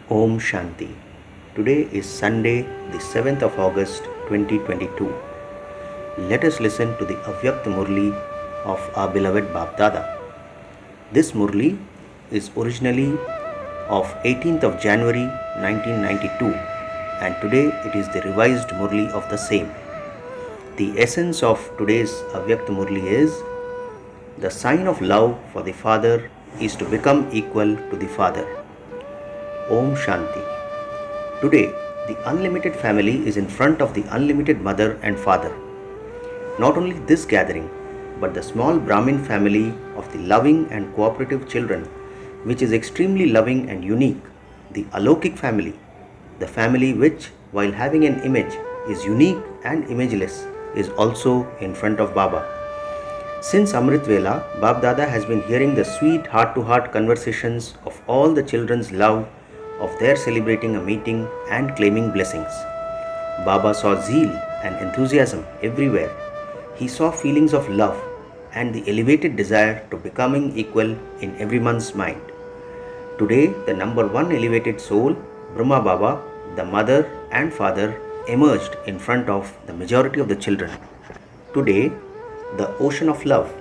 Om Shanti. Today is Sunday, the 7th of August 2022. Let us listen to the Avyakt Murli of our beloved Bap Dada. This Murli is originally of 18th of January 1992 and today it is the revised Murli of the same. The essence of today's Avyakt Murli is: the sign of love for the Father is to become equal to the Father. Om Shanti. Today, the unlimited family is in front of the unlimited mother and father. Not only this gathering, but the small Brahmin family of the loving and cooperative children, which is extremely loving and unique, the Alokik family, the family which, while having an image, is unique and imageless, is also in front of Baba. Since Amrit Vela, Bap Dada has been hearing the sweet heart-to-heart conversations of all the children's love of their celebrating a meeting and claiming blessings. Baba saw zeal and enthusiasm everywhere. He saw feelings of love and the elevated desire to becoming equal in everyone's mind. Today, the number one elevated soul, Brahma Baba, the mother and father, emerged in front of the majority of the children. Today, the ocean of love,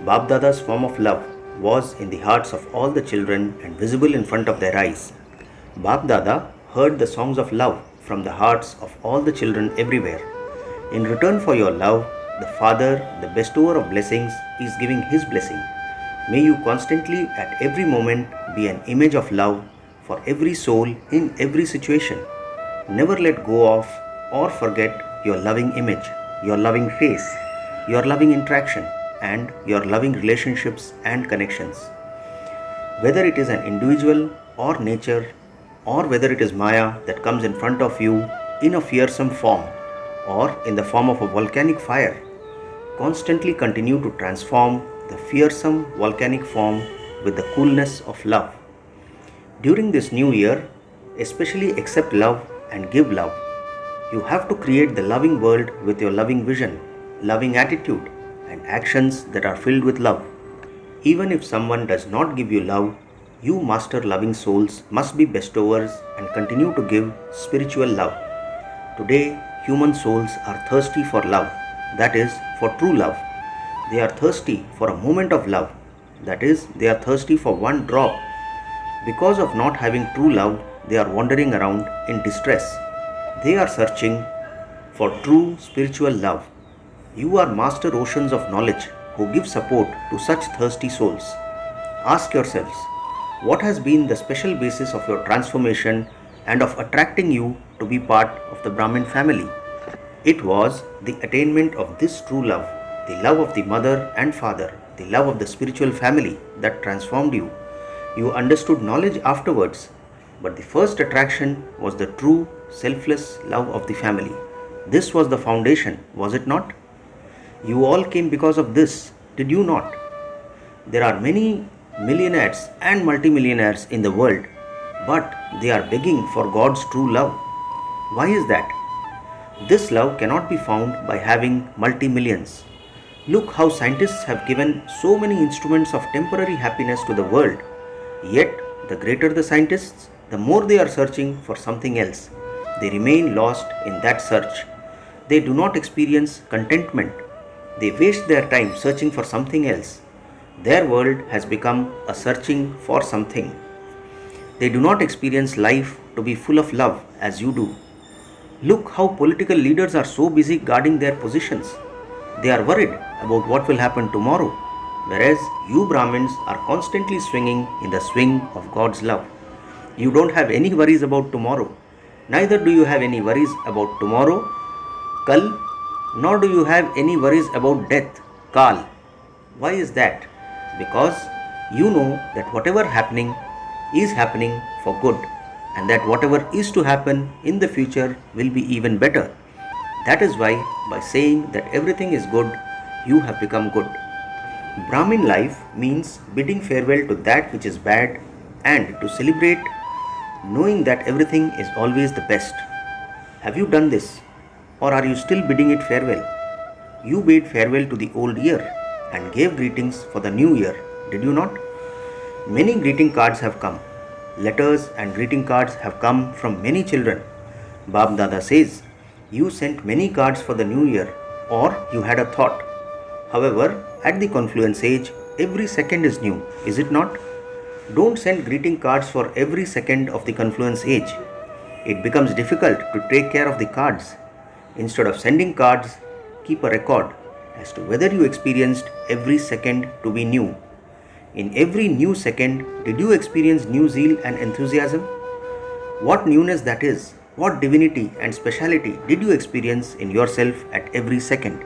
Bap Dada's form of love, was in the hearts of all the children and visible in front of their eyes. Bap Dada heard the songs of love from the hearts of all the children everywhere. In return for your love, the Father, the bestower of blessings, is giving his blessing. May you constantly at every moment be an image of love for every soul in every situation. Never let go of or forget your loving image, your loving face, your loving interaction, and your loving relationships and connections. Whether it is an individual or nature, or whether it is Maya that comes in front of you in a fearsome form or in the form of a volcanic fire, constantly continue to transform the fearsome volcanic form with the coolness of love. During this new year, especially accept love and give love. You have to create the loving world with your loving vision, loving attitude, and actions that are filled with love. Even if someone does not give you love, you master loving souls must be bestowers and continue to give spiritual love. Today, human souls are thirsty for love, that is, for true love. They are thirsty for a moment of love, that is, they are thirsty for one drop. Because of not having true love, they are wandering around in distress. They are searching for true spiritual love. You are master oceans of knowledge who give support to such thirsty souls. Ask yourselves, what has been the special basis of your transformation and of attracting you to be part of the Brahmin family? It was the attainment of this true love, the love of the mother and father, the love of the spiritual family that transformed you. You understood knowledge afterwards, but the first attraction was the true, selfless love of the family. This was the foundation, was it not? You all came because of this, did you not? There are many millionaires and multimillionaires in the world, but they are begging for God's true love. Why is that? This love cannot be found by having multi-millions. Look how scientists have given so many instruments of temporary happiness to the world. Yet, the greater the scientists, the more they are searching for something else. They remain lost in that search. They do not experience contentment. They waste their time searching for something else. Their world has become a searching for something. They do not experience life to be full of love as you do. Look how political leaders are so busy guarding their positions. They are worried about what will happen tomorrow, whereas you Brahmins are constantly swinging in the swing of God's love. You don't have any worries about tomorrow. Neither do you have any worries about tomorrow, Kal, nor do you have any worries about death, Kal. Why is that? Because you know that whatever happening is happening for good, and that whatever is to happen in the future will be even better. That is why, by saying that everything is good, you have become good. Brahmin life means bidding farewell to that which is bad and to celebrate knowing that everything is always the best. Have you done this? Or are you still bidding it farewell? You bade farewell to the old year and gave greetings for the new year, did you not? Many greeting cards have come. letters and greeting cards have come from many children. Bab Dada says, you sent many cards for the new year, or you had a thought. However, at the confluence age, every second is new, is it not? Don't send greeting cards for every second of the confluence age. It becomes difficult to take care of the cards. Instead of sending cards, keep a record as to whether you experienced every second to be new. In every new second, did you experience new zeal and enthusiasm? What newness that is, what divinity and speciality did you experience in yourself at every second?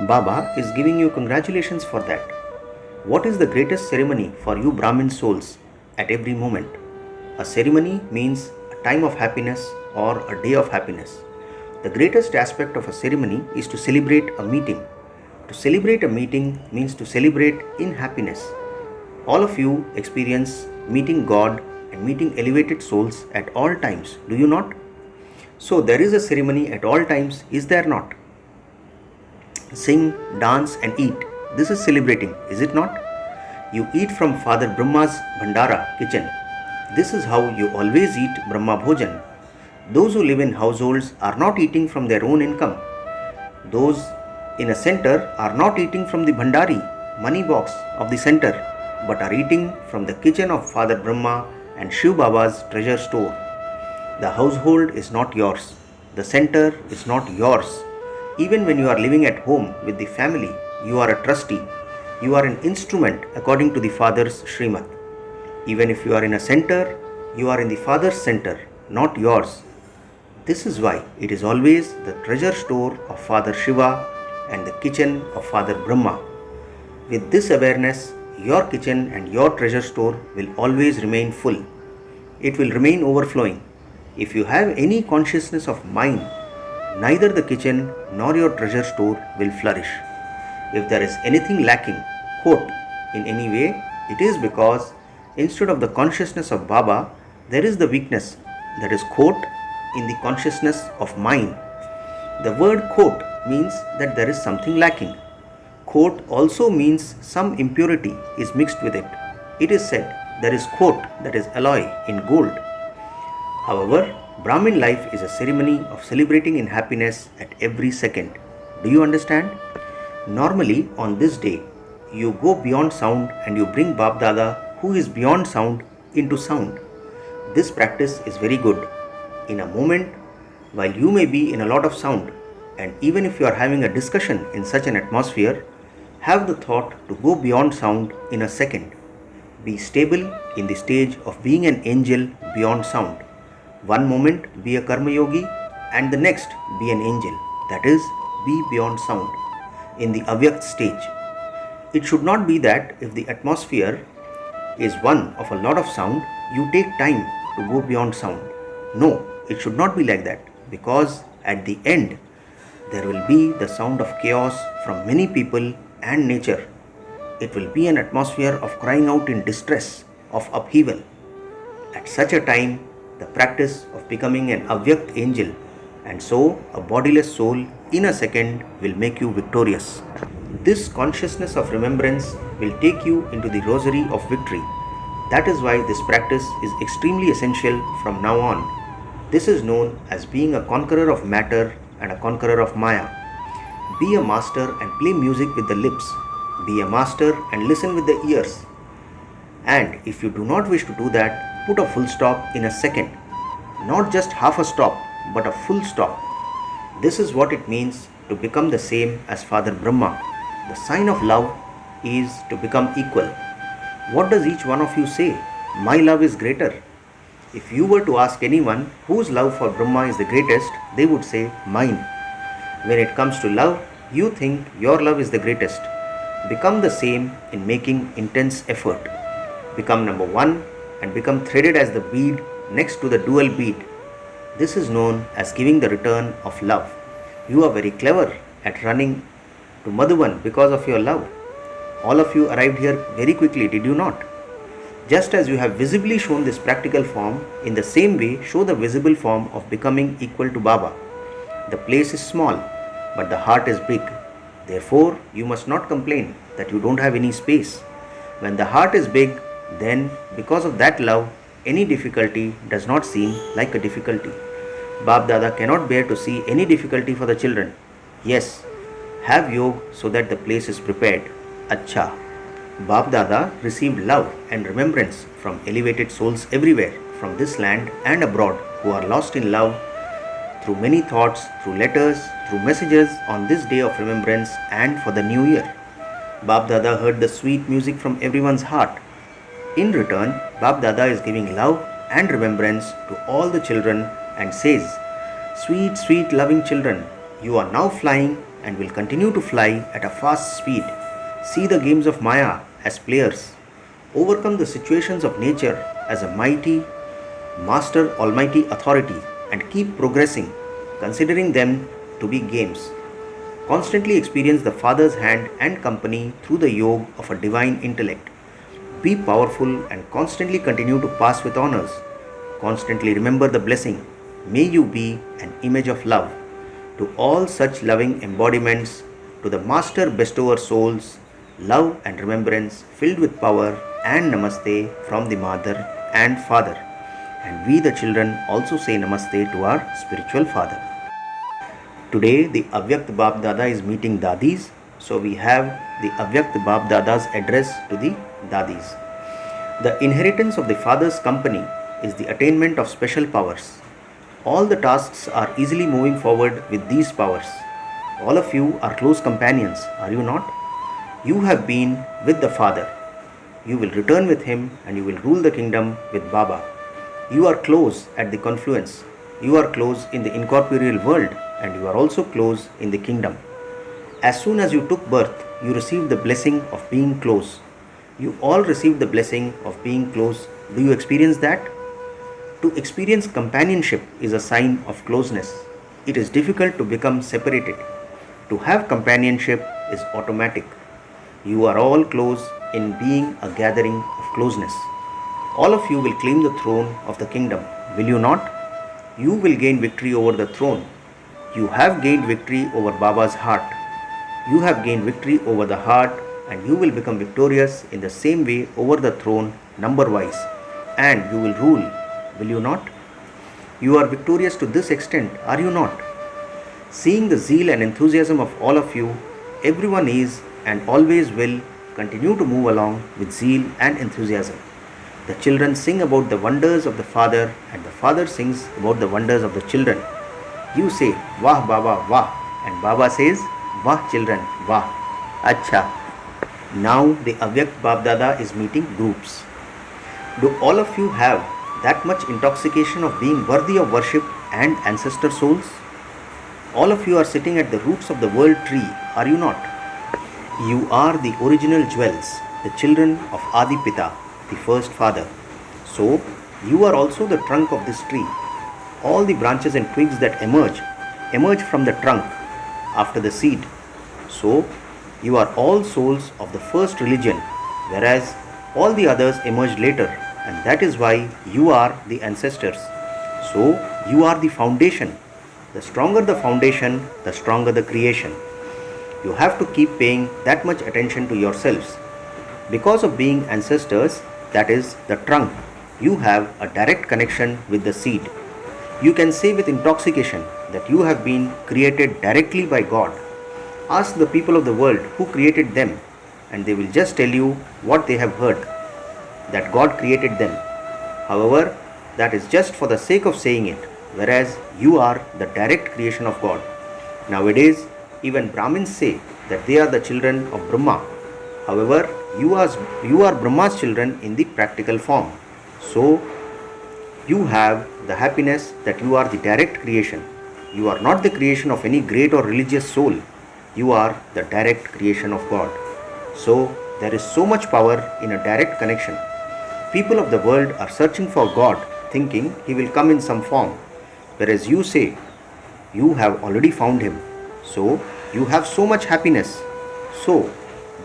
Baba is giving you congratulations for that. What is the greatest ceremony for you Brahmin souls at every moment? A ceremony means a time of happiness or a day of happiness. The greatest aspect of a ceremony is to celebrate a meeting. To celebrate a meeting means to celebrate in happiness. All of you experience meeting God and meeting elevated souls at all times, do you not? So there is a ceremony at all times, is there not? Sing, dance and eat. This is celebrating, is it not? You eat from Father Brahma's Bhandara kitchen. This is how you always eat Brahma Bhojan. Those who live in households are not eating from their own income. Those in a center are not eating from the Bhandari, money box of the center, but are eating from the kitchen of Father Brahma and Shiv Baba's treasure store. The household is not yours. The center is not yours. Even when you are living at home with the family, you are a trustee. You are an instrument according to the Father's Srimad. Even if you are in a center, you are in the Father's center, not yours. This is why it is always the treasure store of Father Shiva and the kitchen of Father Brahma. With this awareness, your kitchen and your treasure store will always remain full. It will remain overflowing. If you have any consciousness of mine, neither the kitchen nor your treasure store will flourish. If there is anything lacking, quote, in any way, it is because instead of the consciousness of Baba, there is the weakness, that is quote, in the consciousness of mine. The word quote means that there is something lacking. Quote also means some impurity is mixed with it. It is said there is quote, that is alloy in gold. However, Brahmin life is a ceremony of celebrating in happiness at every second. Do you understand? Normally, on this day, you go beyond sound and you bring Bab Dada, who is beyond sound, into sound. This practice is very good. In a moment, while you may be in a lot of sound, and even if you are having a discussion in such an atmosphere, have the thought to go beyond sound in a second. Be stable in the stage of being an angel beyond sound. One moment be a Karma Yogi and the next be an angel, that is, be beyond sound, in the Avyakt stage. It should not be that if the atmosphere is one of a lot of sound, you take time to go beyond sound. No, it should not be like that, because at the end, there will be the sound of chaos from many people and nature. It will be an atmosphere of crying out in distress, of upheaval. At such a time, the practice of becoming an Avyakt angel and so a bodiless soul in a second will make you victorious. This consciousness of remembrance will take you into the rosary of victory. That is why this practice is extremely essential from now on. This is known as being a conqueror of matter and a conqueror of Maya. Be a master and play music with the lips. Be a master and listen with the ears. And if you do not wish to do that, put a full stop in a second. Not just half a stop, but a full stop. This is what it means to become the same as Father Brahma. The sign of love is to become equal. What does each one of you say? My love is greater. If you were to ask anyone whose love for Brahma is the greatest, they would say mine. When it comes to love, you think your love is the greatest. Become the same in making intense effort. Become number one and become threaded as the bead next to the dual bead. This is known as giving the return of love. You are very clever at running to Madhuban because of your love. All of you arrived here very quickly, did you not? Just as you have visibly shown this practical form, in the same way show the visible form of becoming equal to Baba. The place is small, but the heart is big. Therefore, you must not complain that you don't have any space. When the heart is big, then because of that love, any difficulty does not seem like a difficulty. Bap Dada cannot bear to see any difficulty for the children. Yes, have yog so that the place is prepared. Acha. Bap Dada received love and remembrance from elevated souls everywhere, from this land and abroad, who are lost in love through many thoughts, through letters, through messages on this day of remembrance and for the new year. Bap Dada heard the sweet music from everyone's heart. In return, Bap Dada is giving love and remembrance to all the children and says, "Sweet, sweet, loving children, you are now flying and will continue to fly at a fast speed. See the games of Maya as players. Overcome the situations of nature as a mighty, master, almighty authority and keep progressing, considering them to be games. Constantly experience the Father's hand and company through the yoga of a divine intellect. Be powerful and constantly continue to pass with honors. Constantly remember the blessing. May you be an image of love. To all such loving embodiments, to the Master bestower souls, love and remembrance filled with power and namaste from the Mother and Father. And we the children also say namaste to our spiritual father." Today the Avyakt Bap Dada is meeting Dadis, so we have the Avyakt Bap Dada's address to the Dadis. The inheritance of the father's company is the attainment of special powers. All the tasks are easily moving forward with these powers. All of you are close companions, are you not? You have been with the Father. You will return with him and you will rule the kingdom with Baba. You are close at the confluence. You are close in the incorporeal world and you are also close in the kingdom. As soon as you took birth, you received the blessing of being close. You all received the blessing of being close. Do you experience that? To experience companionship is a sign of closeness. It is difficult to become separated. To have companionship is automatic. You are all close in being a gathering of closeness. All of you will claim the throne of the kingdom, will you not? You will gain victory over the throne. You have gained victory over Baba's heart. You have gained victory over the heart and you will become victorious in the same way over the throne number-wise. And you will rule, will you not? You are victorious to this extent, are you not? Seeing the zeal and enthusiasm of all of you, everyone is and always will continue to move along with zeal and enthusiasm. The children sing about the wonders of the Father and the Father sings about the wonders of the children. You say, "Wah Baba, Wah," and Baba says, "Wah children, Wah." Acha. Now the Avyakt Bap Dada is meeting groups. Do all of you have that much intoxication of being worthy of worship and ancestor souls? All of you are sitting at the roots of the world tree, are you not? You are the original jewels, the children of Adi Pita, the first father. So, you are also the trunk of this tree. All the branches and twigs that emerge from the trunk after the seed. So, you are all souls of the first religion, whereas all the others emerged later, and that is why you are the ancestors. So, you are the foundation. The stronger the foundation, the stronger the creation. You have to keep paying that much attention to yourselves. Because of being ancestors, that is the trunk, you have a direct connection with the seed. You can say with intoxication that you have been created directly by God. Ask the people of the world who created them, and they will just tell you what they have heard, that God created them. However, that is just for the sake of saying it, whereas you are the direct creation of God. Nowadays, even Brahmins say that they are the children of Brahma. However, you are Brahma's children in the practical form. So, you have the happiness that you are the direct creation. You are not the creation of any great or religious soul. You are the direct creation of God. So, there is so much power in a direct connection. People of the world are searching for God, thinking He will come in some form. Whereas you say, you have already found Him. So, you have so much happiness. So,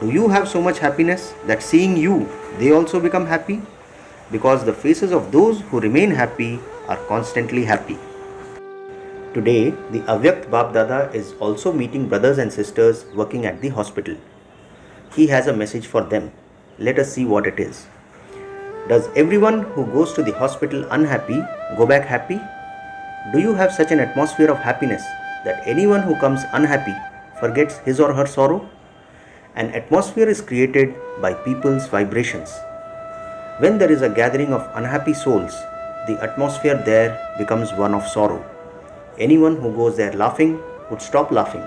do you have so much happiness that seeing you, they also become happy? Because the faces of those who remain happy are constantly happy. Today, the Avyakt Bap Dada is also meeting brothers and sisters working at the hospital. He has a message for them. Let us see what it is. Does everyone who goes to the hospital unhappy go back happy? Do you have such an atmosphere of happiness that anyone who comes unhappy forgets his or her sorrow? An atmosphere is created by people's vibrations. When there is a gathering of unhappy souls, the atmosphere there becomes one of sorrow. Anyone who goes there laughing would stop laughing.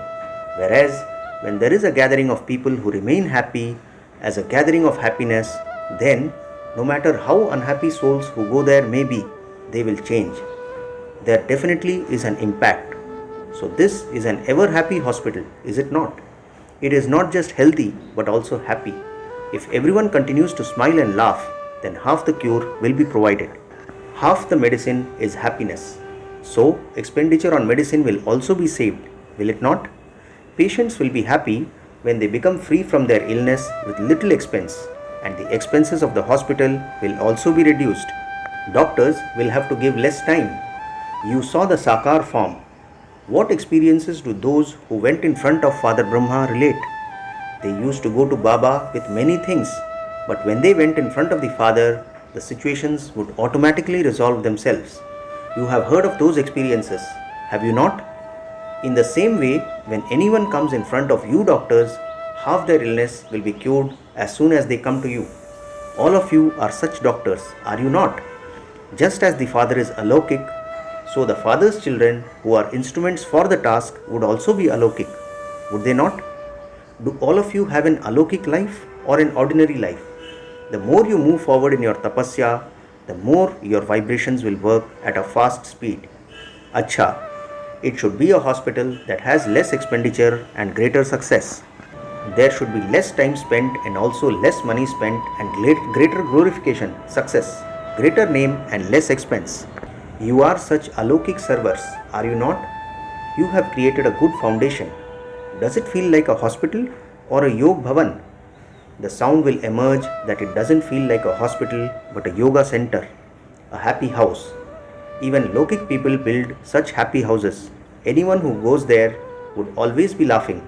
Whereas, when there is a gathering of people who remain happy as a gathering of happiness, then no matter how unhappy souls who go there may be, they will change. There definitely is an impact. So this is an ever happy hospital, is it not? It is not just healthy but also happy. If everyone continues to smile and laugh, then half the cure will be provided. Half the medicine is happiness. So expenditure on medicine will also be saved, will it not? Patients will be happy when they become free from their illness with little expense, and the expenses of the hospital will also be reduced. Doctors will have to give less time. You saw the Sakar form. What experiences do those who went in front of Father Brahma relate? They used to go to Baba with many things, but when they went in front of the Father, the situations would automatically resolve themselves. You have heard of those experiences, have you not? In the same way, when anyone comes in front of you doctors, half their illness will be cured as soon as they come to you. All of you are such doctors, are you not? Just as the Father is alokik, so the Father's children who are instruments for the task would also be alokik, would they not? Do all of you have an alokik life or an ordinary life? The more you move forward in your tapasya, the more your vibrations will work at a fast speed. Acha, it should be a hospital that has less expenditure and greater success. There should be less time spent and also less money spent and greater glorification, success, greater name and less expense. You are such alokik servers, are you not? You have created a good foundation. Does it feel like a hospital or a yog bhavan? The sound will emerge that it doesn't feel like a hospital but a yoga center, a happy house. Even Lokik people build such happy houses. Anyone who goes there would always be laughing.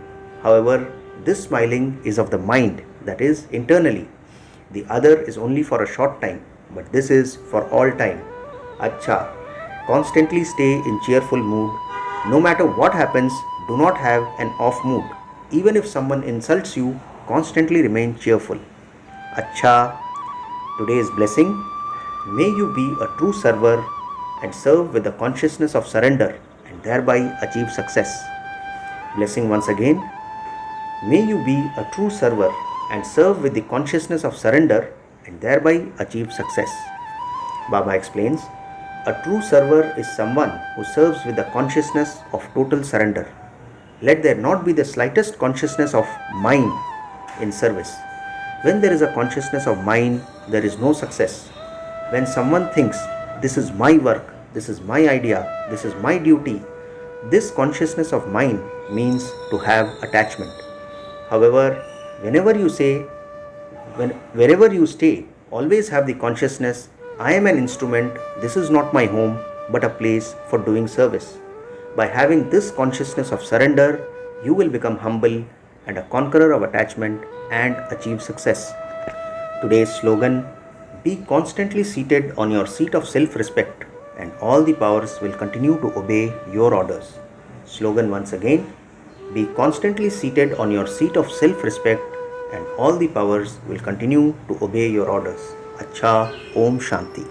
However, this smiling is of the mind, that is internally. The other is only for a short time, but this is for all time. Acha, constantly stay in cheerful mood. No matter what happens, do not have an off mood. Even if someone insults you, constantly remain cheerful. Acha, today's blessing, may you be a true server and serve with the consciousness of surrender and thereby achieve success. Blessing once again, may you be a true server and serve with the consciousness of surrender and thereby achieve success. Baba explains, a true server is someone who serves with the consciousness of total surrender. Let there not be the slightest consciousness of mine in service. When there is a consciousness of mine, there is no success. When someone thinks, this is my work, this is my idea, this is my duty, this consciousness of mine means to have attachment. However, wherever you stay, always have the consciousness, I am an instrument, this is not my home, but a place for doing service. By having this consciousness of surrender, you will become humble and a conqueror of attachment and achieve success. Today's slogan, be constantly seated on your seat of self-respect and all the powers will continue to obey your orders. Slogan once again, be constantly seated on your seat of self-respect and all the powers will continue to obey your orders. Acha, Om Shanti.